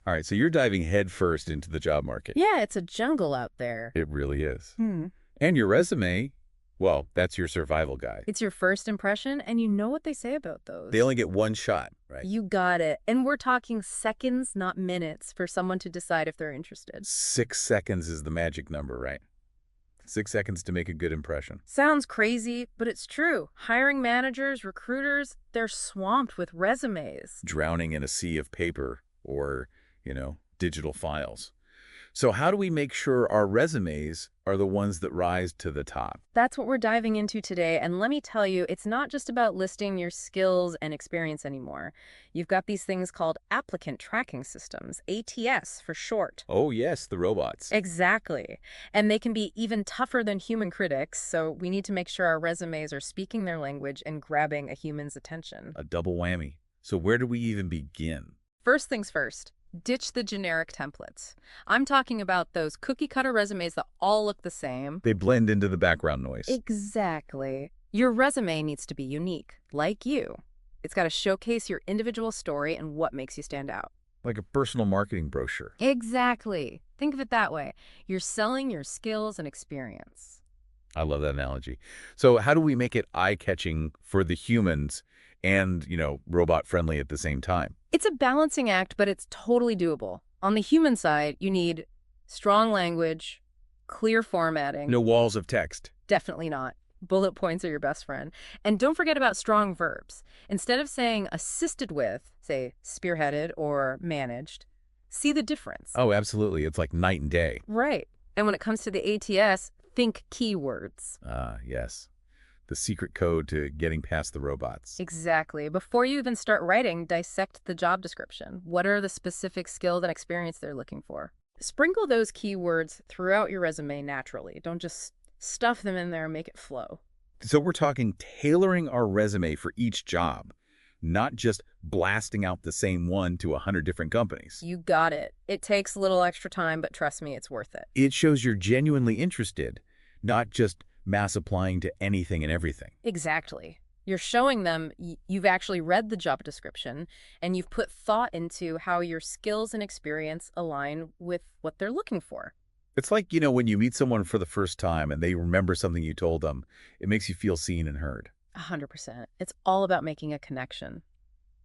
All right, so you're diving headfirst into the job market. Yeah, it's a jungle out there. It really is. Hmm. And your resume, well, that's your survival guide. It's your first impression, and you know what they say about They those. only get one shot, right? You got it. And we're talking seconds, not minutes, for someone to decide if they're interested. 6 seconds is the magic number, right? 6 seconds to make a good impression. Sounds crazy, but it's true. Hiring managers, recruiters, they're swamped with resumes. Drowning in a sea of paper or, digital files. So how do we make sure our resumes are the ones that rise to the top? That's what we're diving into today, and let me tell you, it's not just about listing your skills and experience anymore. You've got these things called applicant tracking systems, ATS for short. Oh, yes, the robots. Exactly. And they can be even tougher than human critics, so we need to make sure our resumes are speaking their language and grabbing a human's attention. A double whammy. So where do we even begin? First things first, ditch the generic templates. I'm talking about those cookie-cutter resumes that all look the same. They blend into the background noise. Exactly. Your resume needs to be unique, like you. It's got to showcase your individual story and what makes you stand out. Like a personal marketing brochure. Exactly. Think of it that way. You're selling your skills and experience. I love that analogy. So how do we make it eye-catching for the humans and, robot-friendly at the same time? It's a balancing act, but it's totally doable. On the human side, you need strong language, clear formatting. No walls of text. Definitely not. Bullet points are your best friend. And don't forget about strong verbs. Instead of saying assisted with, say spearheaded or managed, see the difference. Oh, absolutely. It's like night and day. Right. And when it comes to the ATS, think keywords. Ah, yes. The secret code to getting past the robots. Exactly. Before you even start writing, dissect the job description. What are the specific skills and experience they're looking for? Sprinkle those keywords throughout your resume naturally. Don't just stuff them in there and make it flow. So we're talking tailoring our resume for each job, not just blasting out the same one to 100 different companies. You got it. It takes a little extra time, but trust me, it's worth it. It shows you're genuinely interested, not just mass applying to anything and everything. Exactly. You're showing them you've actually read the job description and you've put thought into how your skills and experience align with what they're looking for. It's like, when you meet someone for the first time and they remember something you told them, it makes you feel seen and heard. 100%. It's all about making a connection.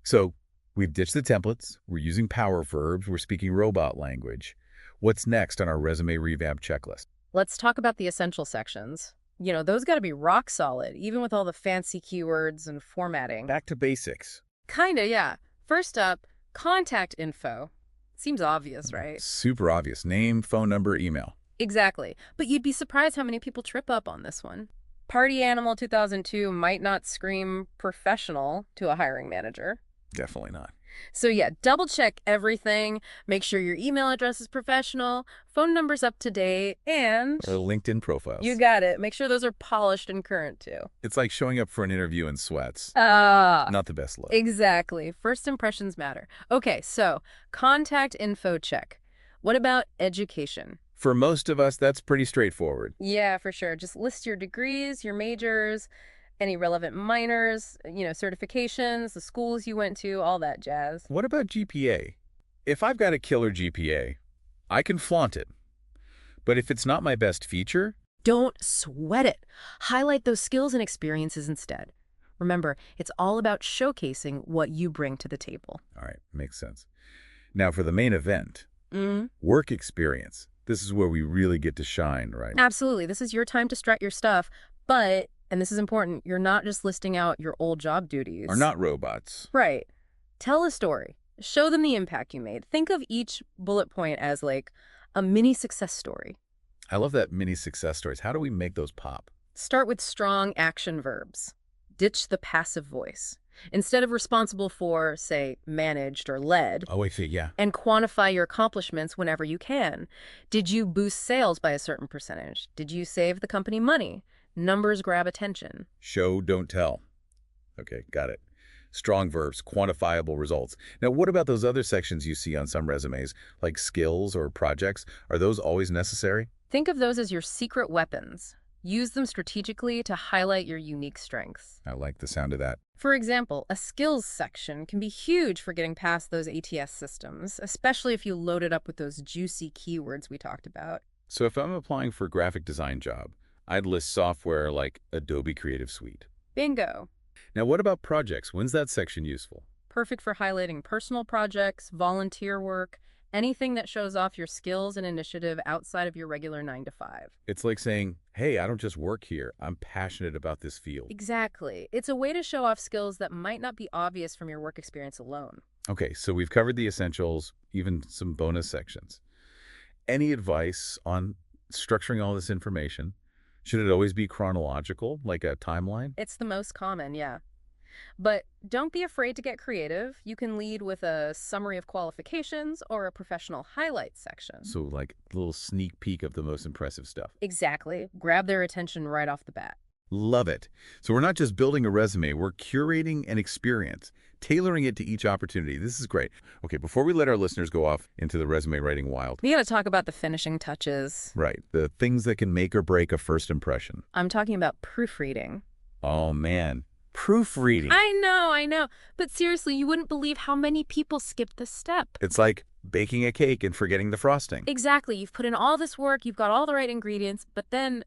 So we've ditched the templates, we're using power verbs, we're speaking robot language. What's next on our resume revamp checklist? Let's talk about the essential sections. Those got to be rock solid, even with all the fancy keywords and formatting. Back to basics. Kinda, yeah. First up, contact info. Seems obvious, right? Super obvious. Name, phone number, email. Exactly. But you'd be surprised how many people trip up on this one. Party Animal 2002 might not scream professional to a hiring manager. Definitely not. So yeah, double check everything. Make sure your email address is professional, phone number's up to date, and Or LinkedIn profiles. you got it. Make sure those are polished and current too. It's like showing up for an interview in sweats. Not the best look. exactly. First impressions matter. Okay, so contact info check. What about education? For most of us, that's pretty straightforward. Yeah, for sure. Just list your degrees, your majors, any relevant minors, certifications, the schools you went to, all that jazz. What about GPA? If I've got a killer GPA, I can flaunt it. But if it's not my best feature, Don't sweat it. Highlight those skills and experiences instead. Remember, it's all about showcasing what you bring to the table. all right, makes sense. Now for the main event, work experience. This is where we really get to shine, right? Absolutely. This is your time to strut your stuff, but, and this is important, you're not just listing out your old job duties. Are not robots. Right. Tell a story. Show them the impact you made. Think of each bullet point as like a mini success story. I love that mini success stories. How do we make those pop? Start with strong action verbs. Ditch the passive voice. Instead of responsible for, say, managed or led, Oh, I see, yeah. and quantify your accomplishments whenever you can. Did you boost sales by a certain percentage? Did you save the company money? Numbers grab attention. Show, don't tell. Okay, got it. Strong verbs, quantifiable results. Now, what about those other sections you see on some resumes, like skills or projects? Are those always necessary? Think of those as your secret weapons. Use them strategically to highlight your unique strengths. I like the sound of that. For example, a skills section can be huge for getting past those ATS systems, especially if you load it up with those juicy keywords we talked about. So if I'm applying for a graphic design job, I'd list software like Adobe Creative Suite. Bingo! Now, what about projects? When's that section useful? Perfect for highlighting personal projects, volunteer work, anything that shows off your skills and initiative outside of your regular 9 to 5. It's like saying, hey, I don't just work here. I'm passionate about this field. Exactly. It's a way to show off skills that might not be obvious from your work experience alone. Okay, so we've covered the essentials, even some bonus sections. Any advice on structuring all this information? Should it always be chronological, like a timeline? It's the most common, yeah. But don't be afraid to get creative. You can lead with a summary of qualifications or a professional highlights section. So like a little sneak peek of the most impressive stuff. Exactly. Grab their attention right off the bat. Love it. So we're not just building a resume, we're curating an experience, tailoring it to each opportunity. This is great. Okay, before we let our listeners go off into the resume writing wild, We got to talk about the finishing touches. right, the things that can make or break a first impression. I'm talking about proofreading. Oh, man. Proofreading. I know. But seriously, you wouldn't believe how many people skip this step. It's like baking a cake and forgetting the frosting. Exactly. You've put in all this work, you've got all the right ingredients, but then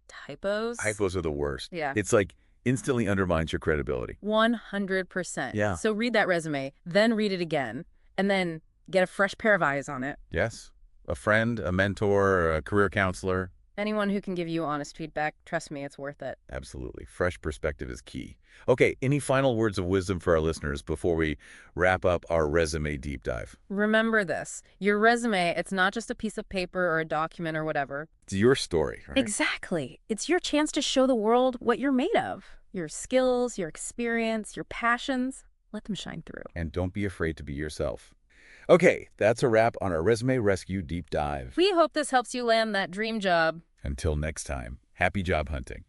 typos. Typos are the worst. Yeah. It's like instantly undermines your credibility. 100%. Yeah. So read that resume, then read it again, and then get a fresh pair of eyes on it. Yes. A friend, a mentor, a career counselor. Anyone who can give you honest feedback, trust me, it's worth it. Absolutely. Fresh perspective is key. Okay, any final words of wisdom for our listeners before we wrap up our resume deep dive? Remember this. Your resume, it's not just a piece of paper or a document or whatever. It's your story, right? Exactly. It's your chance to show the world what you're made of. Your skills, your experience, your passions. Let them shine through. And don't be afraid to be yourself. Okay, that's a wrap on our Resume Rescue Deep Dive. We hope this helps you land that dream job. Until next time, happy job hunting.